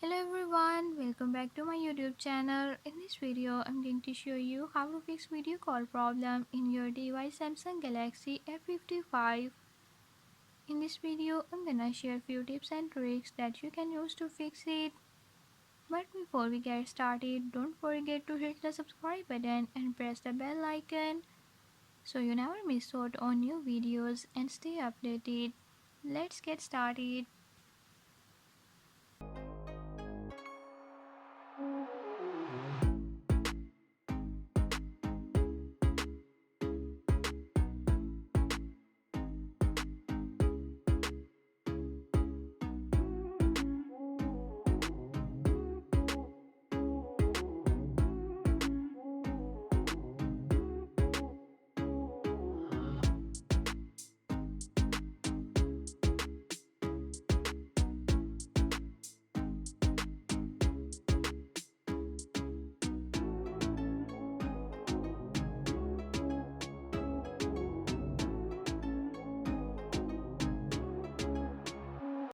Hello everyone, welcome back to my YouTube channel. In this video, I'm going to show you how to fix video call problem in your device Samsung Galaxy F55. In this video, I'm gonna share few tips and tricks that you can use to fix it. But before we get started, don't forget to hit the subscribe button and press the bell icon so you never miss out on new videos and stay updated. Let's get started.